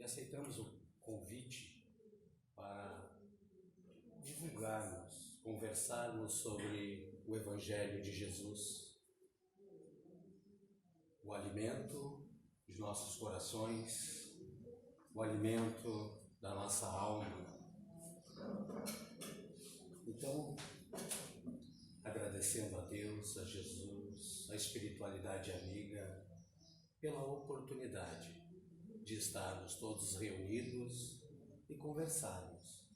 e aceitamos o convite para divulgarmos, conversarmos sobre o Evangelho de Jesus, o alimento de nossos corações, o alimento da nossa alma. Então, agradecendo a Deus, a Jesus, a espiritualidade amiga, pela oportunidade de estarmos todos reunidos e conversarmos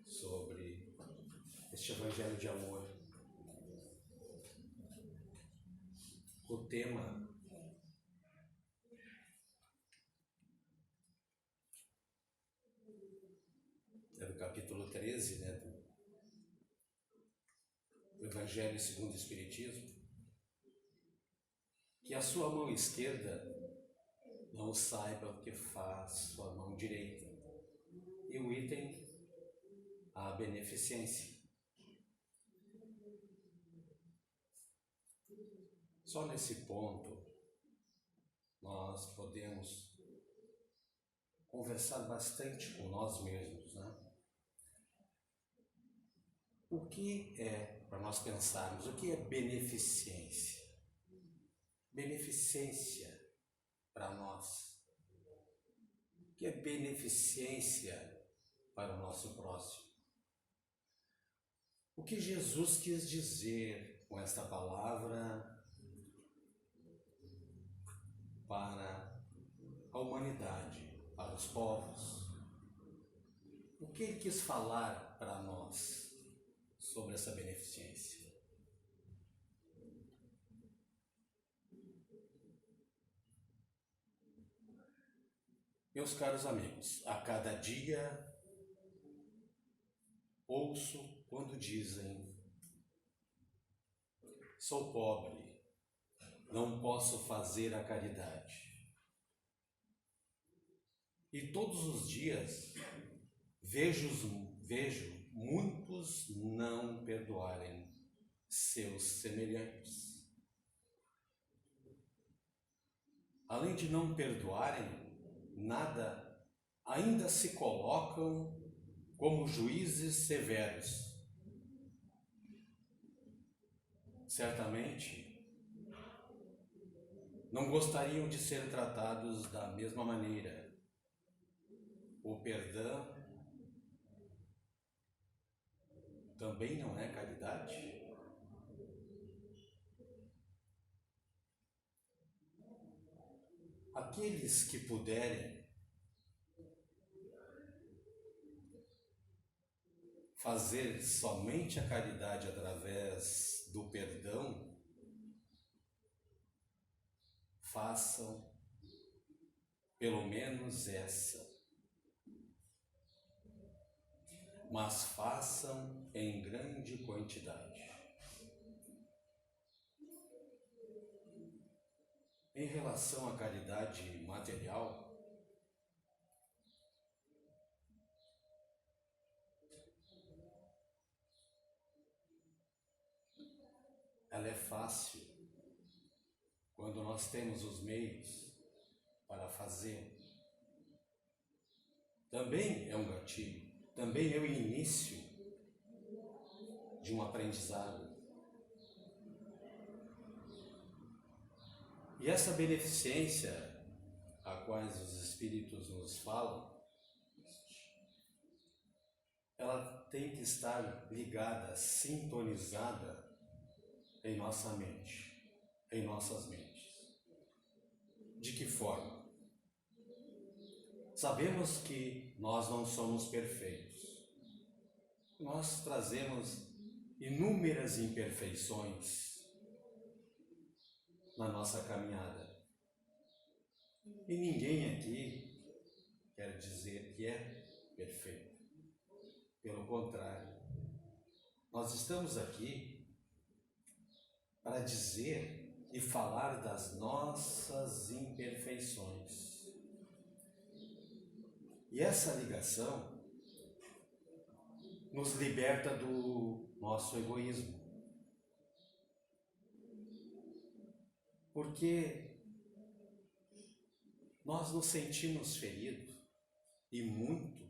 sobre este Evangelho de amor. O tema é do capítulo 13, do Evangelho segundo o Espiritismo, que a sua mão esquerda não saiba o que faz sua mão direita. E o item, a beneficência. Só nesse ponto nós podemos conversar bastante com nós mesmos, né? O que é, para nós pensarmos, o que é beneficência? Beneficência para nós. O que é beneficência para o nosso próximo? O que Jesus quis dizer com esta palavra para a humanidade, para os povos? O que ele quis falar para nós sobre essa beneficência? Meus caros amigos, a cada dia ouço quando dizem: sou pobre, não posso fazer a caridade. E todos os dias vejo muitos não perdoarem seus semelhantes. Além de não perdoarem nada, ainda se colocam como juízes severos. Certamente não gostariam de ser tratados da mesma maneira. O perdão também não é caridade? Aqueles que puderem fazer somente a caridade através do perdão, façam pelo menos essa, mas façam em grande quantidade. Em relação à caridade material, ela é fácil quando nós temos os meios para fazer. Também é um gatilho, também é o início de um aprendizado. E essa beneficência a quais os Espíritos nos falam, ela tem que estar ligada, sintonizada em nossa mente, em nossas mentes. De que forma? Sabemos que nós não somos perfeitos. Nós trazemos inúmeras imperfeições na nossa caminhada. E ninguém aqui quer dizer que é perfeito. Pelo contrário, nós estamos aqui para dizer e falar das nossas imperfeições. E essa ligação nos liberta do nosso egoísmo. Porque Nós nos sentimos feridos, e muito,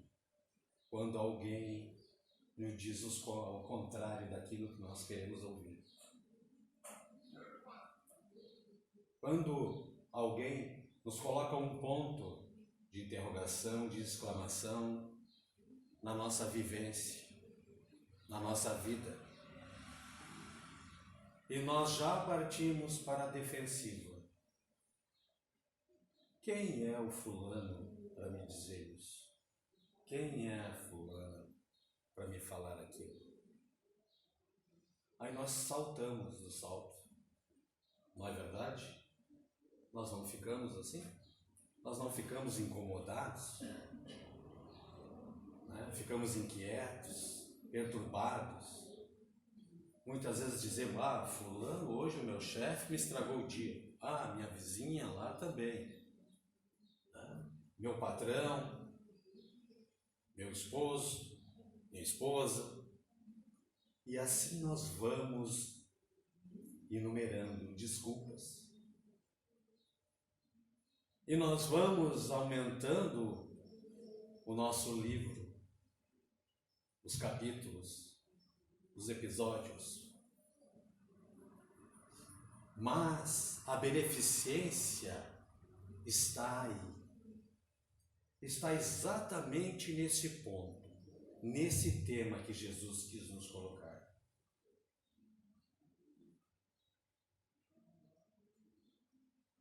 quando alguém nos diz o contrário daquilo que nós queremos ouvir. Quando alguém nos coloca um ponto de interrogação, de exclamação na nossa vivência, na nossa vida, e nós já partimos para a defensiva. Quem é o fulano para me dizer isso? Quem é a fulana para me falar aquilo? Aí nós saltamos do salto. Não é verdade? Nós não ficamos assim? Nós não ficamos incomodados? Né? Ficamos inquietos, perturbados. Muitas vezes dizemos, fulano, hoje o meu chefe me estragou o dia. Minha vizinha lá também. Meu patrão, meu esposo, minha esposa. E assim nós vamos enumerando desculpas. E nós vamos aumentando o nosso livro, os capítulos, os episódios. Mas a beneficência está aí. Está exatamente nesse ponto, nesse tema que Jesus quis nos colocar.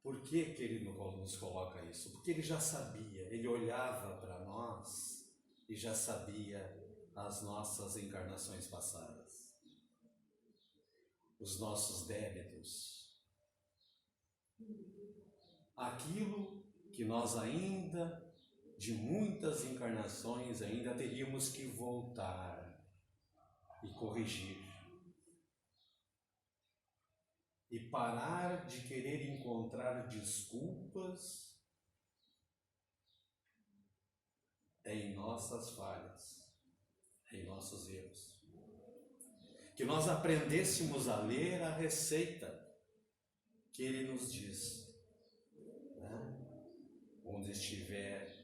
Por que ele nos coloca isso? Porque ele já sabia, ele olhava para nós e já sabia as nossas encarnações passadas, os nossos débitos, aquilo que nós ainda, de muitas encarnações, ainda teríamos que voltar e corrigir. E parar de querer encontrar desculpas em nossas falhas, em nossos erros. Que nós aprendêssemos a ler a receita que ele nos diz, né? Onde estiver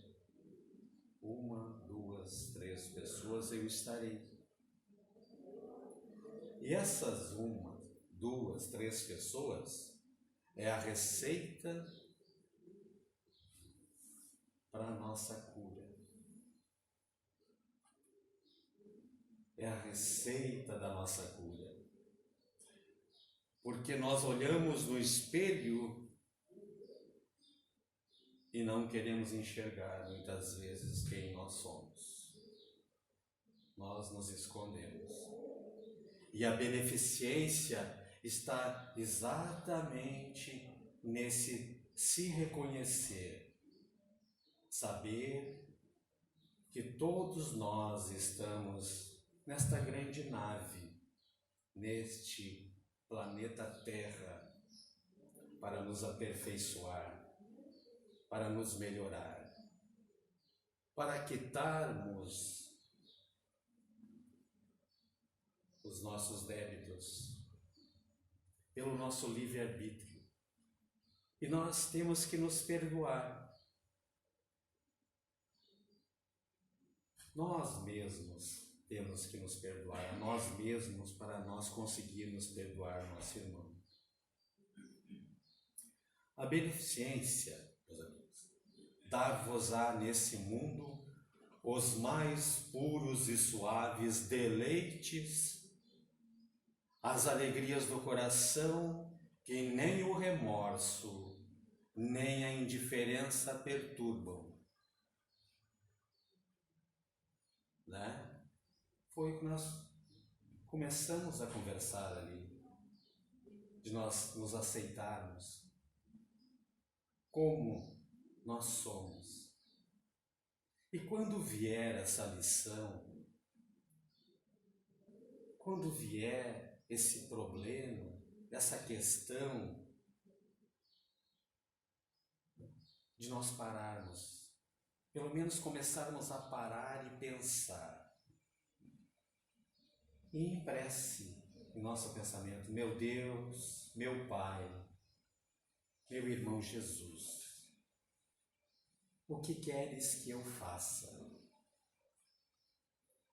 1, 2, 3 pessoas, eu estarei. E essas 1, 2, 3 pessoas é a receita para a nossa cura. É a receita da nossa cura. Porque nós olhamos no espelho e não queremos enxergar muitas vezes quem nós somos. Nós nos escondemos. E a beneficência está exatamente nesse se reconhecer, saber que todos nós estamos nesta grande nave, neste planeta Terra, para nos aperfeiçoar, para nos melhorar, para quitarmos os nossos débitos pelo nosso livre-arbítrio. E nós temos que nos perdoar. Nós mesmos temos que nos perdoar, nós mesmos, para nós conseguirmos perdoar nosso irmão. A beneficência, meus amigos, dar-vos-á nesse mundo os mais puros e suaves deleites, as alegrias do coração que nem o remorso, nem a indiferença perturbam. Né? Foi o que nós começamos a conversar ali, de nós nos aceitarmos como nós somos. E quando vier essa lição, quando vier esse problema, essa questão de nós pararmos, pelo menos começarmos a parar e pensar, e em prece, em nosso pensamento, meu Deus, meu Pai, meu irmão Jesus, O que queres que eu faça?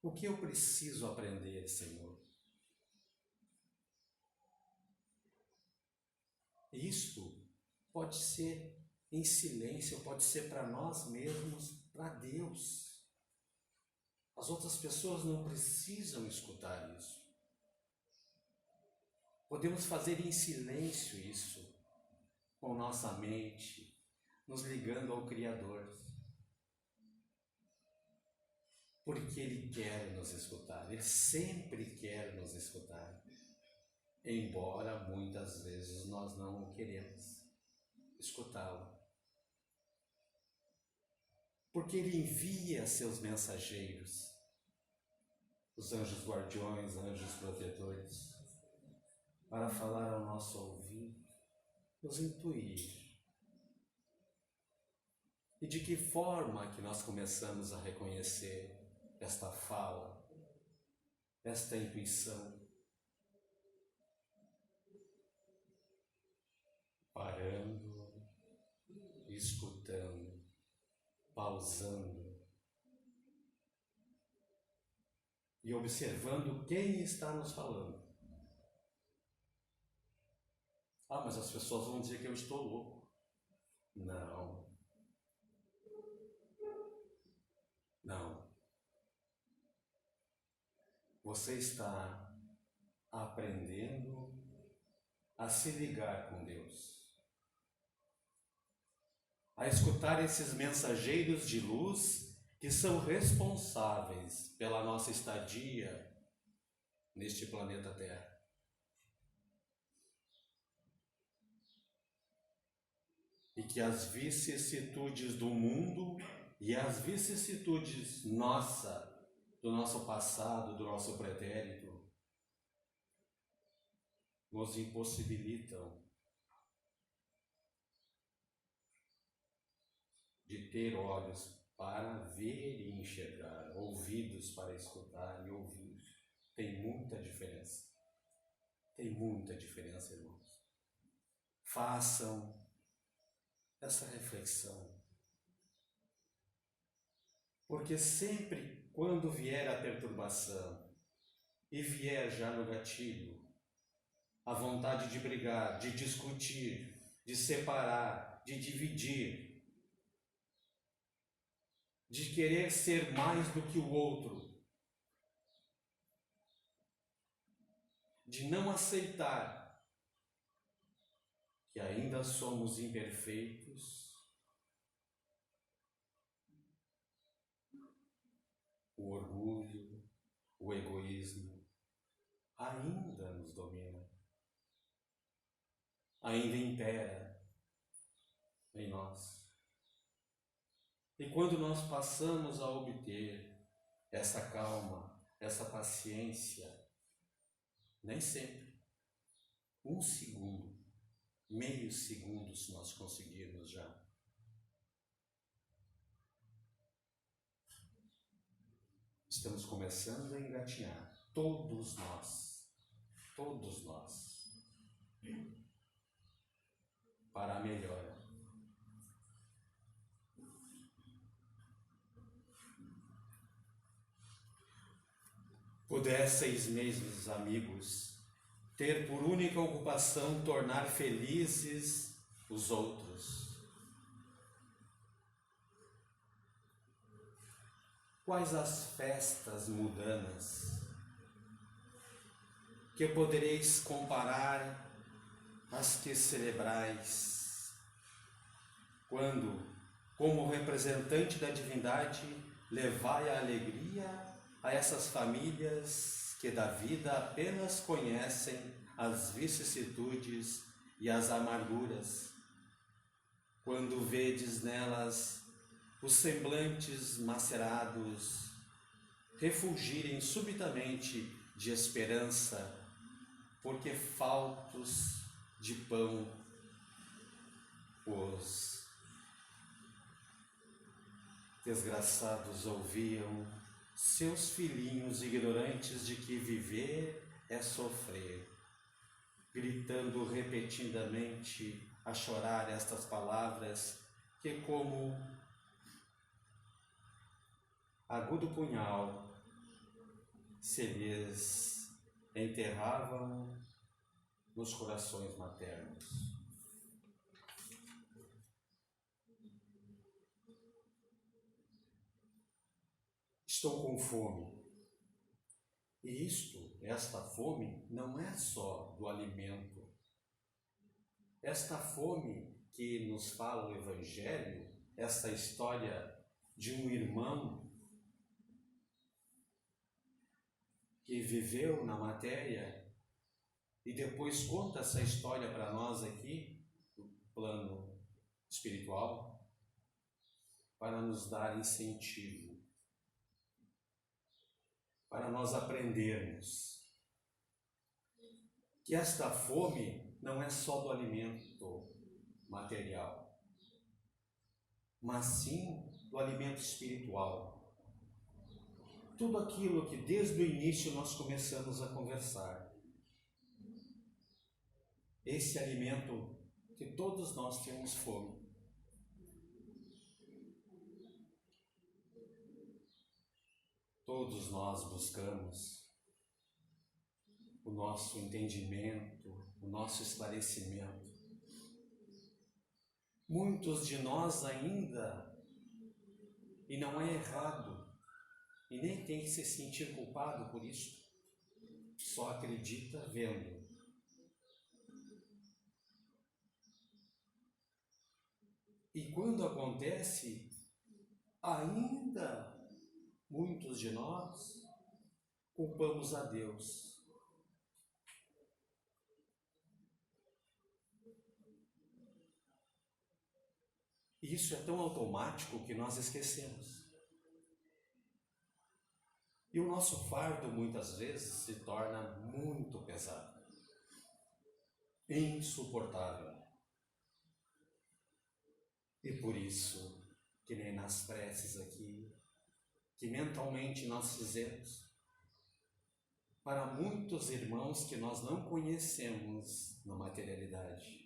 O que eu preciso aprender, Senhor? Isto pode ser em silêncio, pode ser para nós mesmos, para Deus. As outras pessoas não precisam escutar isso. Podemos fazer em silêncio isso, com nossa mente, nos ligando ao Criador. Porque Ele quer nos escutar, Ele sempre quer nos escutar. Embora muitas vezes nós não queremos escutá-lo. Porque Ele envia seus mensageiros, os anjos guardiões, anjos protetores, para falar ao nosso ouvido, nos intuir. E de que forma que nós começamos a reconhecer esta fala, esta intuição? Parando, escutando, pausando e observando quem está nos falando. Ah, mas as pessoas vão dizer que eu estou louco. Não. Não. Você está aprendendo a se ligar com Deus, a escutar esses mensageiros de luz que são responsáveis pela nossa estadia neste planeta Terra. E que as vicissitudes do mundo e as vicissitudes do nosso passado, do nosso pretérito, nos impossibilitam de ter olhos para ver e enxergar, ouvidos para escutar e ouvir. Tem muita diferença. Tem muita diferença, irmãos. Façam essa reflexão. Porque sempre quando vier a perturbação e vier já no gatilho a vontade de brigar, de discutir, de separar, de dividir, de querer ser mais do que o outro, de não aceitar que ainda somos imperfeitos, o orgulho, o egoísmo ainda nos domina, ainda impera em nós. E quando nós passamos a obter essa calma, essa paciência, nem sempre, 1 segundo, meio segundo, se nós conseguirmos já, estamos começando a engatinhar, todos nós, para a melhora. Pudesseis, meus amigos, ter por única ocupação tornar felizes os outros. Quais as festas mundanas que podereis comparar às que celebrais, quando, como representante da divindade, levai a alegria a essas famílias que da vida apenas conhecem as vicissitudes e as amarguras, quando vedes nelas os semblantes macerados refulgirem subitamente de esperança, porque faltos de pão os desgraçados ouviam seus filhinhos ignorantes de que viver é sofrer, gritando repetidamente a chorar estas palavras que, como agudo punhal se lhes enterravam nos corações maternos. Estou com fome. E esta fome, não é só do alimento. Esta fome que nos fala o Evangelho, esta história de um irmão que viveu na matéria e depois conta essa história para nós aqui, no plano espiritual, para nos dar incentivo, para nós aprendermos que esta fome não é só do alimento material, mas sim do alimento espiritual. Tudo aquilo que desde o início nós começamos a conversar. Esse alimento que todos nós temos fome. Todos nós buscamos o nosso entendimento, o nosso esclarecimento. Muitos de nós ainda, e não é errado, e nem tem que se sentir culpado por isso, só acredita vendo. E quando acontece, ainda muitos de nós culpamos a Deus. E isso é tão automático que nós esquecemos. E o nosso fardo muitas vezes se torna muito pesado, insuportável. E por isso, que nem nas preces aqui, que mentalmente nós fizemos, para muitos irmãos que nós não conhecemos na materialidade,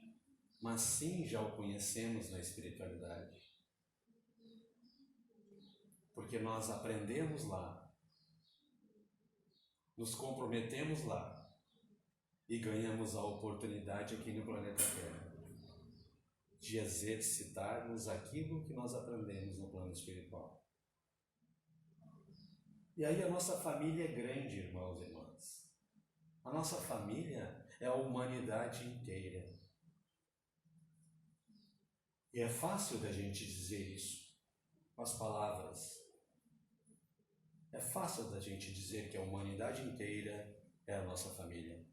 mas sim já o conhecemos na espiritualidade. Porque nós aprendemos lá, nos comprometemos lá e ganhamos a oportunidade aqui no planeta Terra de exercitarmos aquilo que nós aprendemos no plano espiritual. E aí a nossa família é grande, irmãos e irmãs. A nossa família é a humanidade inteira. E é fácil da gente dizer isso com as palavras. É fácil da gente dizer que a humanidade inteira é a nossa família.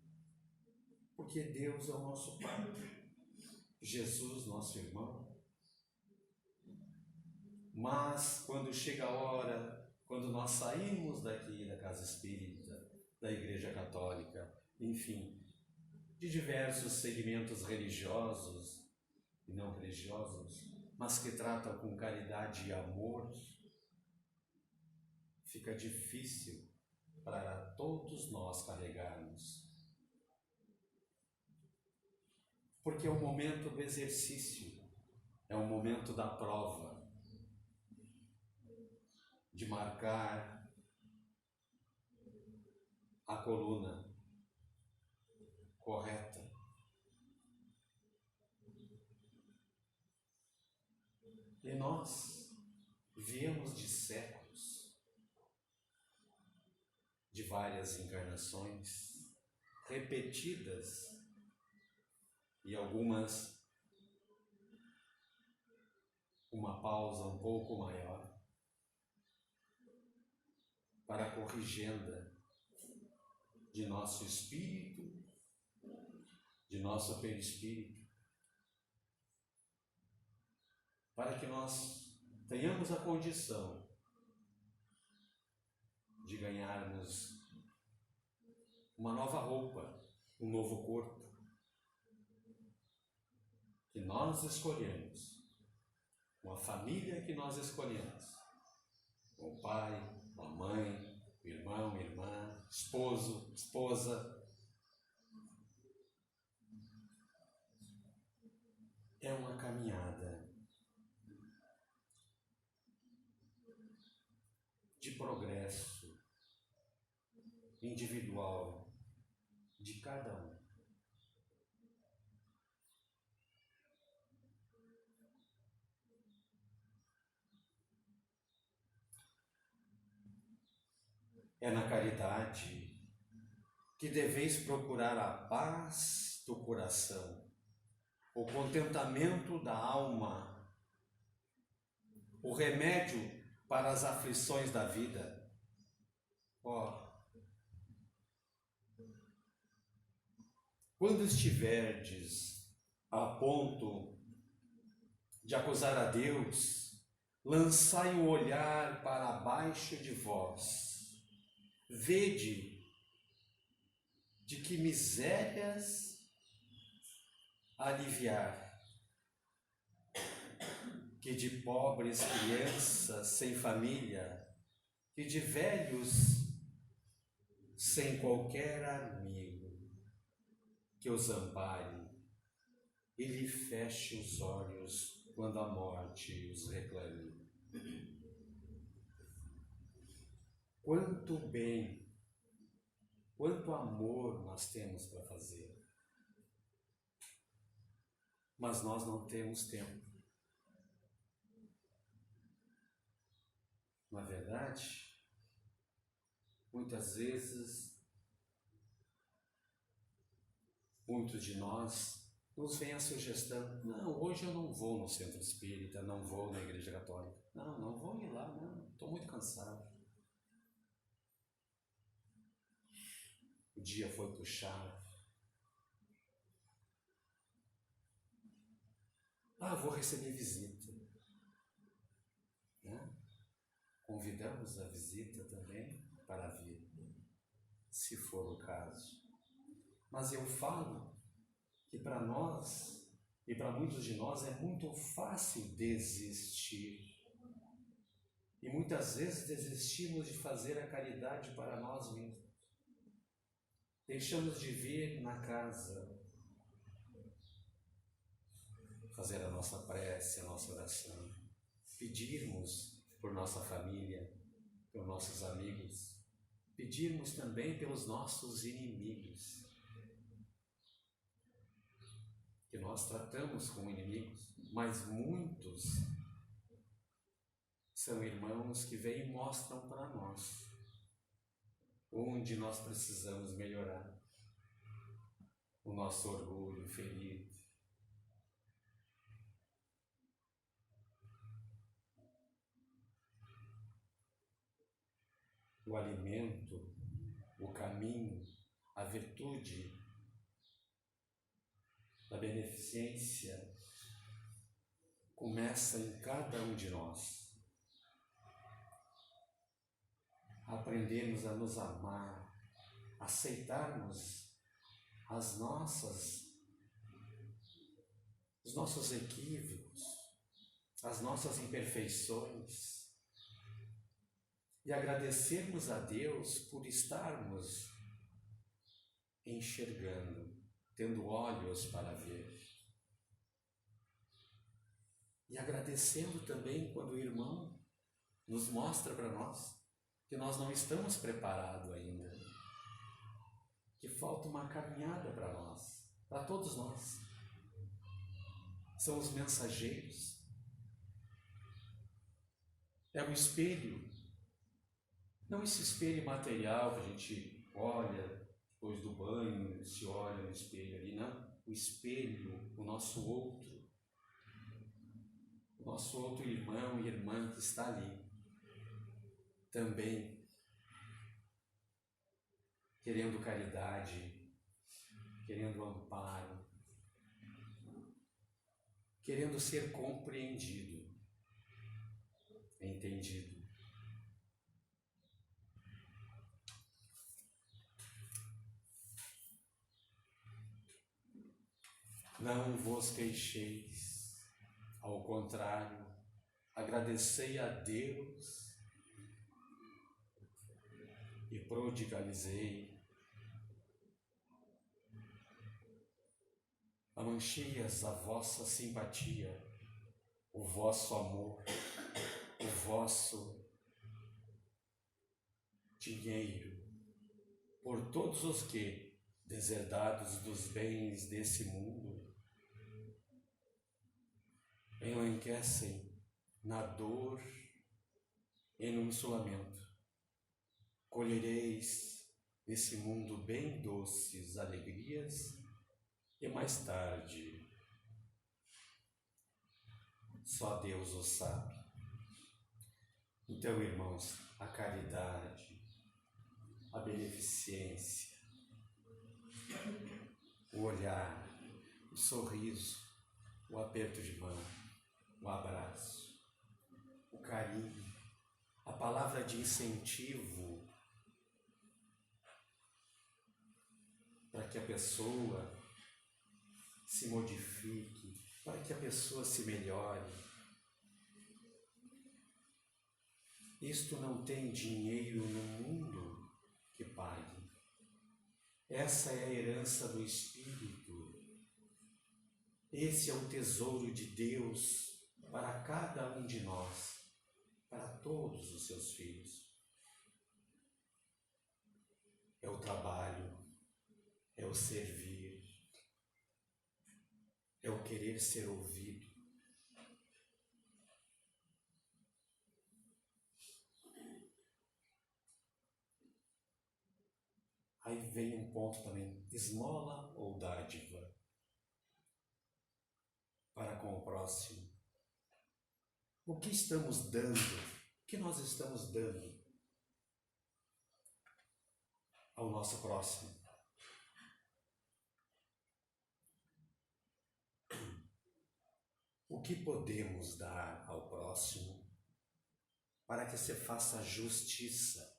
Porque Deus é o nosso Pai. Jesus, nosso irmão. Mas quando chega a hora, quando nós saímos daqui da casa espírita, da Igreja Católica, enfim, de diversos segmentos religiosos e não religiosos, mas que tratam com caridade e amor, fica difícil para todos nós carregarmos. Porque é o momento do exercício, é o momento da prova, de marcar a coluna correta. E nós viemos de séculos, de várias encarnações, repetidas, e algumas uma pausa um pouco maior, para a corrigenda de nosso espírito, de nosso perispírito, para que nós tenhamos a condição de ganharmos uma nova roupa, um novo corpo, que nós escolhemos, uma família que nós escolhemos, o pai, a mãe, o irmão, a irmã, esposo, esposa. É uma caminhada. de progresso individual de cada um. É na caridade que deveis procurar a paz do coração, o contentamento da alma, o remédio para as aflições da vida. Quando estiverdes a ponto de acusar a Deus, lançai o olhar para baixo de vós. Vede de que misérias aliviar, que de pobres crianças sem família, que de velhos sem qualquer amigo, que os ampare e lhe feche os olhos quando a morte os reclame. Quanto bem, quanto amor nós temos para fazer, mas nós não temos tempo. Na verdade, muitas vezes, muitos de nós nos vem a sugestão: não, hoje eu não vou no centro espírita, não vou na igreja católica, não vou ir lá, não, estou muito cansado. O dia foi puxado. Vou receber visita. Né? Convidamos a visita também para vir, se for o caso. Mas eu falo que para nós, e para muitos de nós, é muito fácil desistir. E muitas vezes desistimos de fazer a caridade para nós mesmos. Deixamos de vir na casa, fazer a nossa prece, a nossa oração, pedirmos por nossa família, pelos nossos amigos, pedirmos também pelos nossos inimigos, que nós tratamos como inimigos, mas muitos são irmãos que vêm e mostram para nós onde nós precisamos melhorar, o nosso orgulho ferido. O alimento, o caminho, a virtude da beneficência começa em cada um de nós. Aprendermos a nos amar, aceitarmos os nossos equívocos, as nossas imperfeições e agradecermos a Deus por estarmos enxergando, tendo olhos para ver. E agradecendo também quando o irmão nos mostra para nós que nós não estamos preparados ainda, que falta uma caminhada para nós, para todos nós. São os mensageiros. É o espelho, não esse espelho material que a gente olha depois do banho, se olha no espelho ali, não. O espelho, o nosso outro irmão e irmã que está ali, também querendo caridade, querendo amparo, querendo ser compreendido, entendido. Não vos queixeis, ao contrário, agradecei a Deus e prodigalizei. Amancheias a vossa simpatia, o vosso amor, o vosso dinheiro, por todos os que, deserdados dos bens desse mundo, enlanquecem na dor e no insulamento. Colhereis nesse mundo bem doces alegrias e mais tarde só Deus o sabe. Então, irmãos, a caridade, a beneficência, o olhar, o sorriso, o aperto de mão, o abraço, o carinho, a palavra de incentivo para que a pessoa se modifique, para que a pessoa se melhore. Isto não tem dinheiro no mundo que pague. Essa é a herança do Espírito. Esse é o tesouro de Deus para cada um de nós, para todos os seus filhos. É o trabalho, é o servir, é o querer ser ouvido. Aí vem um ponto também, esmola ou dádiva para com o próximo. O que estamos dando? O que nós estamos dando ao nosso próximo? O que podemos dar ao próximo para que se faça justiça?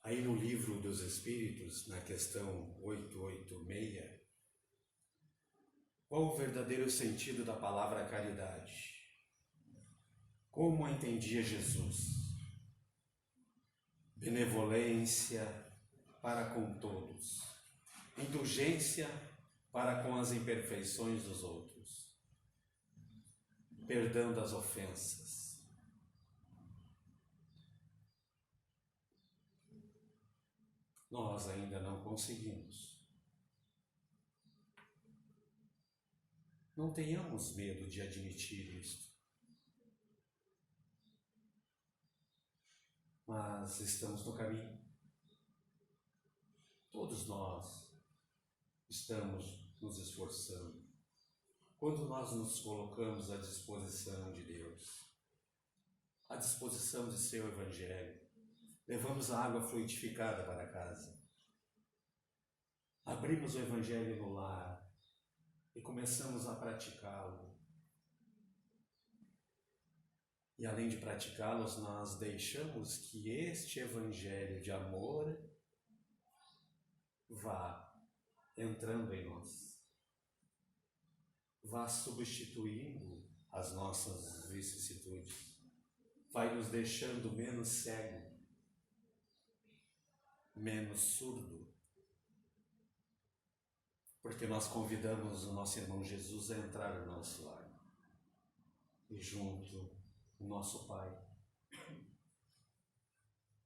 Aí no Livro dos Espíritos, na questão 886, qual o verdadeiro sentido da palavra caridade? Como a entendia Jesus? Benevolência para com todos, indulgência para com as imperfeições dos outros, perdão das ofensas. Nós ainda não conseguimos. Não tenhamos medo de admitir isto. Mas estamos no caminho. Todos nós estamos nos esforçando. Quando nós nos colocamos à disposição de Deus, à disposição de seu Evangelho, levamos a água fluidificada para casa, abrimos o Evangelho no lar e começamos a praticá-lo. E além de praticá-los, nós deixamos que este Evangelho de amor vá entrando em nós, vá substituindo as nossas vicissitudes, vai nos deixando menos cego, menos surdo, porque nós convidamos o nosso irmão Jesus a entrar no nosso lar e junto o nosso Pai.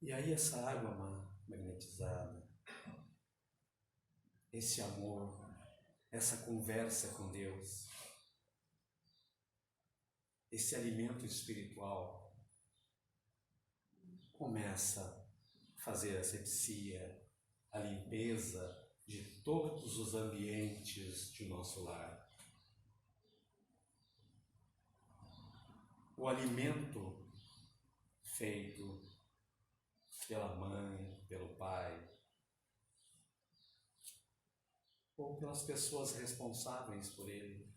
E aí essa água magnetizada, esse amor, essa conversa com Deus, esse alimento espiritual começa a fazer a asepsia, a limpeza de todos os ambientes de nosso lar. O alimento feito pela mãe, pelo pai, ou pelas pessoas responsáveis por ele.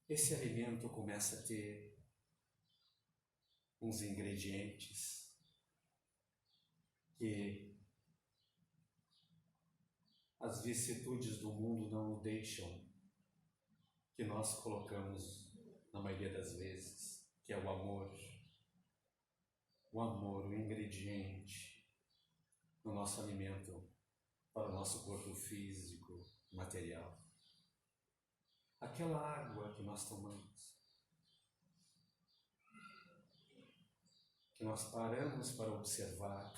Esse alimento começa a ter uns ingredientes que as vicissitudes do mundo não o deixam, que nós colocamos na maioria das vezes, que é o amor, o ingrediente no nosso alimento para o nosso corpo físico, material. Aquela água que nós tomamos, que nós paramos para observar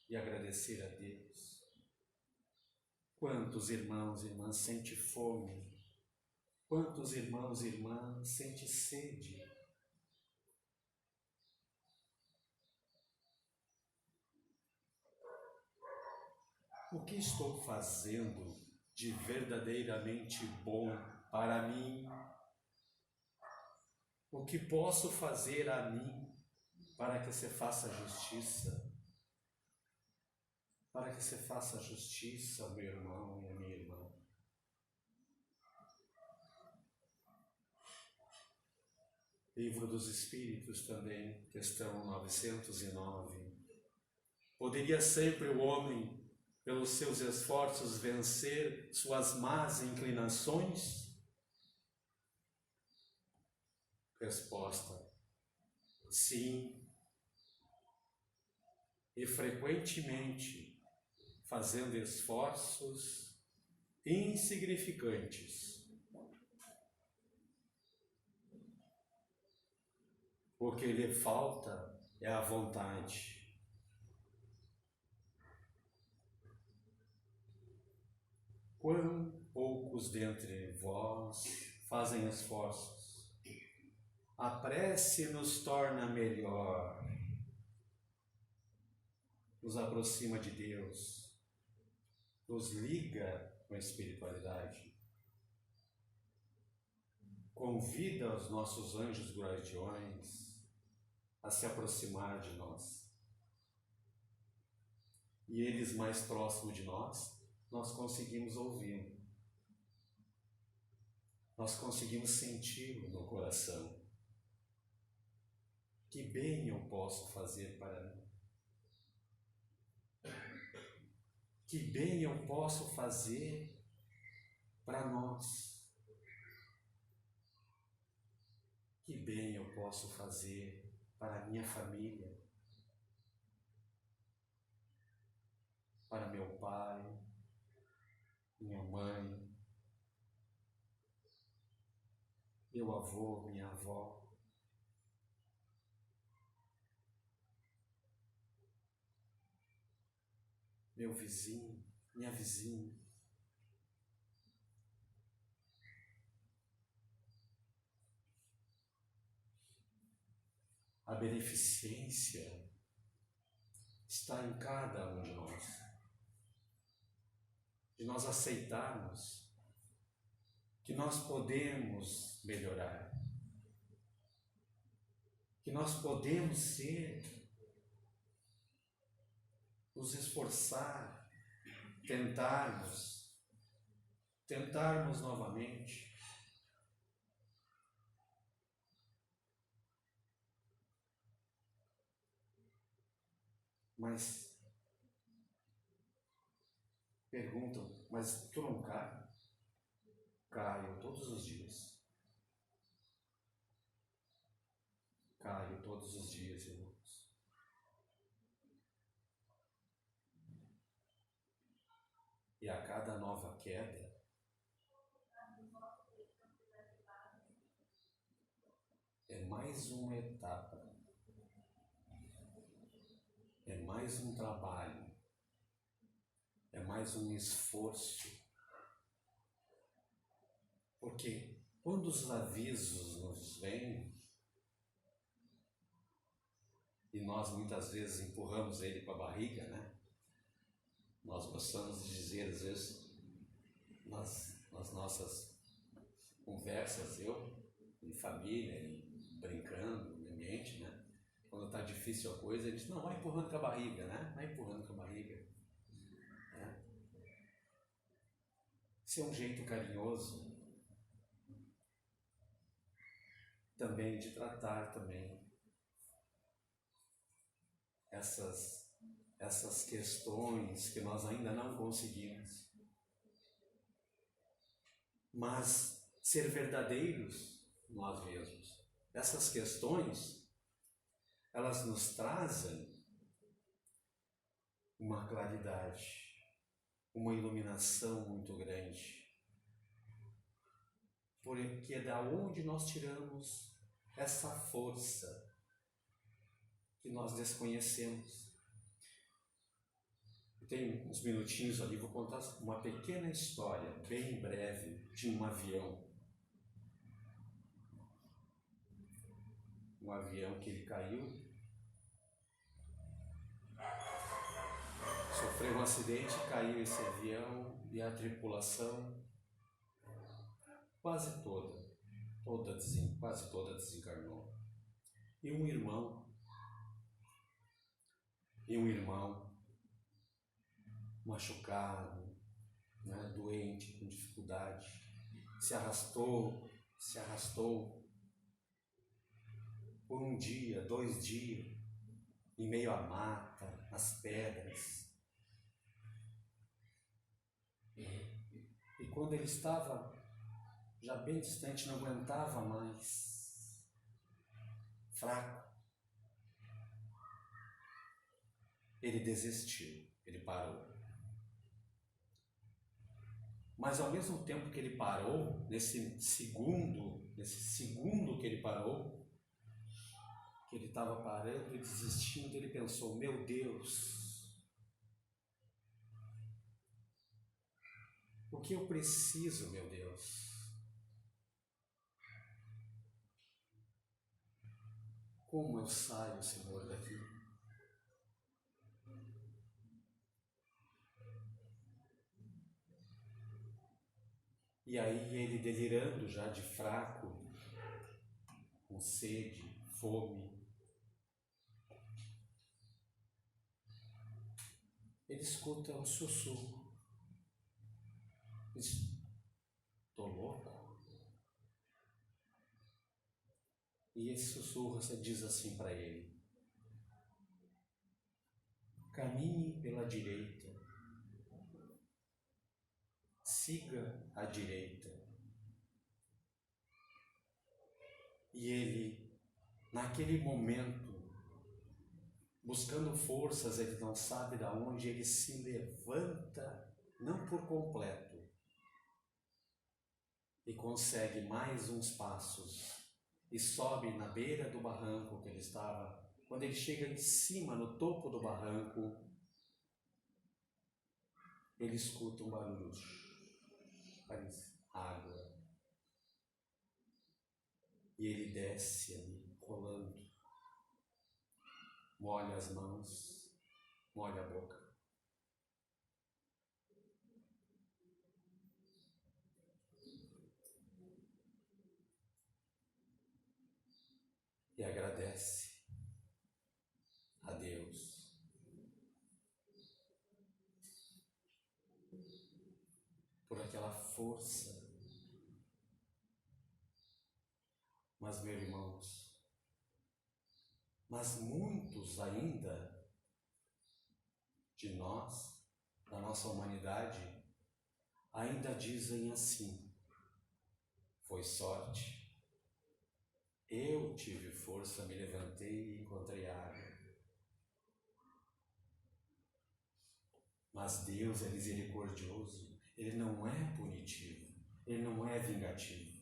e agradecer a Deus. Quantos irmãos e irmãs sentem fome? Quantos irmãos e irmãs sentem sede? O que estou fazendo de verdadeiramente bom para mim? O que posso fazer a mim para que se faça justiça? Para que se faça justiça, meu irmão e a minha irmã. Livro dos Espíritos também, questão 909. Poderia sempre o homem, pelos seus esforços, vencer suas más inclinações? Resposta: sim. E frequentemente, fazendo esforços insignificantes. O que lhe falta é a vontade. Quão poucos dentre vós fazem esforços? A prece nos torna melhor, nos aproxima de Deus, nos liga com a espiritualidade, convida os nossos anjos guardiões a se aproximar de nós. E eles mais próximos de nós conseguimos ouvi-lo. Nós conseguimos senti-lo no coração. Que bem eu posso fazer para mim? Que bem eu posso fazer para nós? Que bem eu posso fazer para a minha família? Para meu pai, minha mãe, meu avô, minha avó? Meu vizinho, minha vizinha? A beneficência está em cada um de nós. De nós aceitarmos que nós podemos melhorar, que nós podemos ser, nos esforçar, tentarmos novamente. Mas perguntam, mas tu não cai? Caio todos os dias. Caio todos os dias, irmãos. E a cada nova queda, é mais uma etapa, é mais um trabalho, é mais um esforço. Porque quando os avisos nos vêm, e nós muitas vezes empurramos ele com a barriga, né? Nós gostamos de dizer, às vezes, nas nossas conversas, eu, em família, brincando no ambiente, né? Quando está difícil a coisa, a gente não, vai empurrando com a barriga, né? Vai empurrando com a barriga. Né? Esse é um jeito carinhoso também de tratar também essas questões que nós ainda não conseguimos. Mas ser verdadeiros nós mesmos. Essas questões, elas nos trazem uma claridade, uma iluminação muito grande. Porque é da onde nós tiramos essa força que nós desconhecemos. Eu tenho uns minutinhos ali, vou contar uma pequena história, bem breve, de um avião. Um avião que ele caiu, sofreu um acidente, caiu esse avião e a tripulação quase toda desencarnou. E um irmão machucado, né, doente, com dificuldade, se arrastou por um dia, 2 dias, em meio à mata, às pedras. E quando ele estava já bem distante, não aguentava mais, fraco, ele desistiu, ele parou. Mas ao mesmo tempo que ele parou, nesse segundo que ele parou, que ele estava parando e desistindo, ele pensou: meu Deus, o que eu preciso, meu Deus? Como eu saio, Senhor, daqui? E aí ele, delirando já de fraco, com sede, fome, ele escuta um sussurro. Estou louco? E esse sussurro diz assim para ele: caminhe pela direita, siga a direita. E ele, naquele momento, buscando forças, ele não sabe de onde, ele se levanta, não por completo, e consegue mais uns passos, e sobe na beira do barranco que ele estava. Quando ele chega em cima, no topo do barranco, ele escuta um barulho, parece água. E ele desce ali, rolando, molha as mãos, molha a boca. E agradece a Deus. Por aquela força. Mas, meus irmãos, mas muitos ainda de nós, da nossa humanidade, ainda dizem assim: foi sorte, eu tive força, me levantei e encontrei água. Mas Deus é misericordioso, Ele não é punitivo, Ele não é vingativo.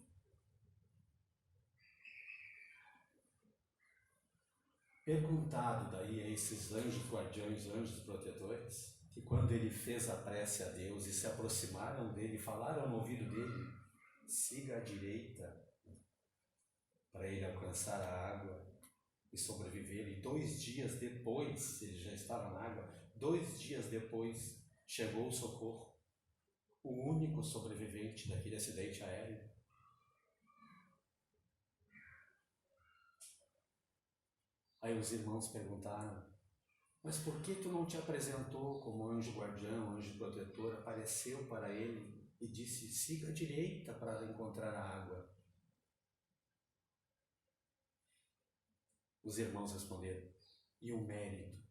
Perguntado daí a esses anjos guardiões, anjos protetores, que quando ele fez a prece a Deus e se aproximaram dele, falaram no ouvido dele: siga à direita, para ele alcançar a água e sobreviver. E 2 dias depois, ele já estava na água, 2 dias depois chegou o socorro, o único sobrevivente daquele acidente aéreo. Aí os irmãos perguntaram: mas por que tu não te apresentou como anjo guardião, anjo protetor? Apareceu para ele e disse: siga à direita para encontrar a água. Os irmãos responderam: e o mérito?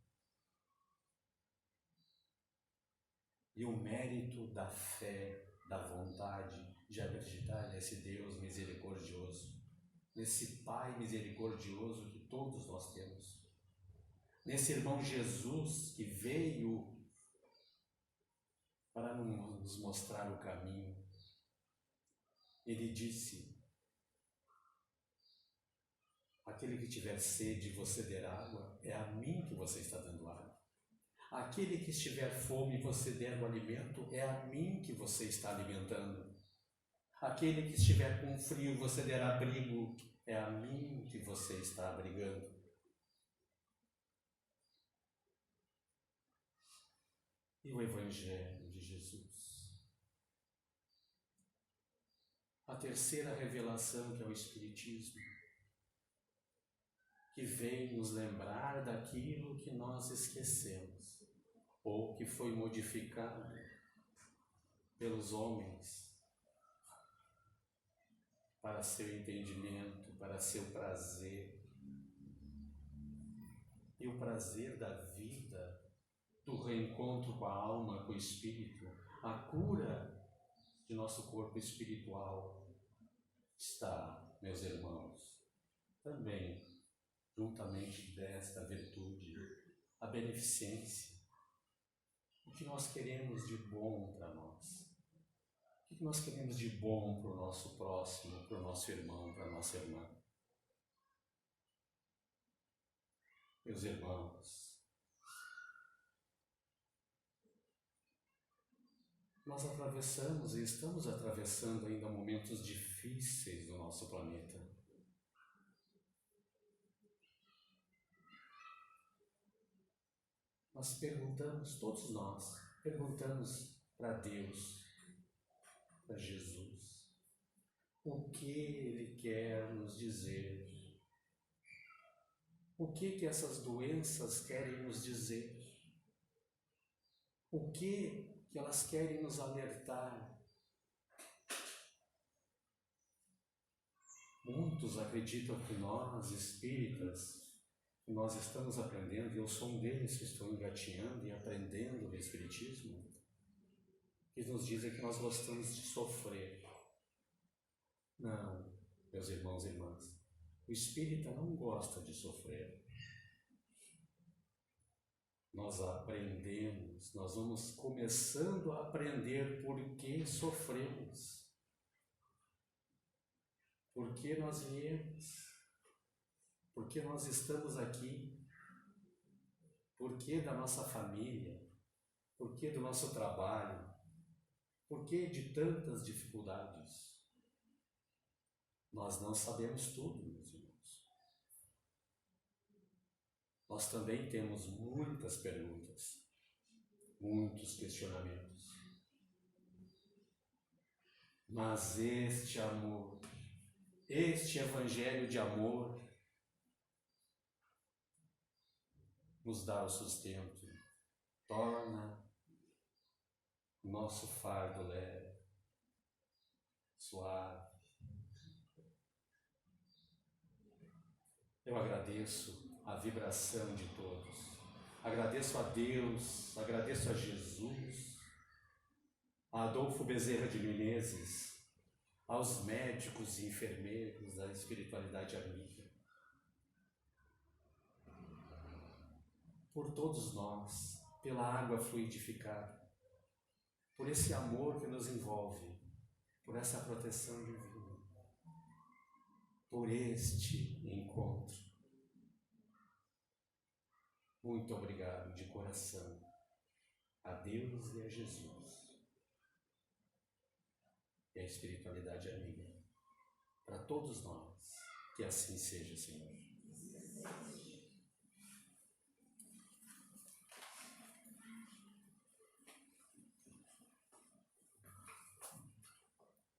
E o mérito da fé, da vontade de acreditar nesse Deus misericordioso, nesse Pai misericordioso que todos nós temos, nesse irmão Jesus que veio para nos mostrar o caminho. Ele disse Aquele que tiver sede e você der água, é a mim que você está dando água. Aquele que estiver fome e você der o alimento, é a mim que você está alimentando. Aquele que estiver com frio e você der abrigo, é a mim que você está abrigando. E o Evangelho de Jesus. A terceira revelação, que é o Espiritismo, que vem nos lembrar daquilo que nós esquecemos, ou que foi modificado pelos homens para seu entendimento, para seu prazer. E o prazer da vida, do reencontro com a alma, com o espírito, a cura de nosso corpo espiritual está, meus irmãos, também juntamente desta virtude, a beneficência. O que nós queremos de bom para nós? O que nós queremos de bom para o nosso próximo, para o nosso irmão, para a nossa irmã? Meus irmãos, nós atravessamos e estamos atravessando ainda momentos difíceis do nosso planeta. Nós perguntamos, todos nós, perguntamos para Deus, para Jesus, o que Ele quer nos dizer, o que essas doenças querem nos dizer, o que elas querem nos alertar. Muitos acreditam que nós, espíritas, que nós estamos aprendendo, e eu sou um deles que estou engatinhando e aprendendo o Espiritismo, que nos dizem que nós gostamos de sofrer. Não, meus irmãos e irmãs, o espírita não gosta de sofrer. Nós aprendemos, nós vamos começando a aprender por que sofremos, por que nós viemos, por que nós estamos aqui, por que da nossa família, por que do nosso trabalho, por que de tantas dificuldades. Nós não sabemos tudo, meus irmãos. Nós também temos muitas perguntas, muitos questionamentos. Mas este amor, este Evangelho de amor, nos dá o sustento, torna o nosso fardo leve, suave. Eu agradeço a vibração de todos. Agradeço a Deus, agradeço a Jesus, a Adolfo Bezerra de Menezes, aos médicos e enfermeiros da espiritualidade amiga, por todos nós, pela água fluidificada, por esse amor que nos envolve, por essa proteção divina, por este encontro. Muito obrigado de coração a Deus e a Jesus e a espiritualidade amiga, para todos nós, que assim seja, Senhor.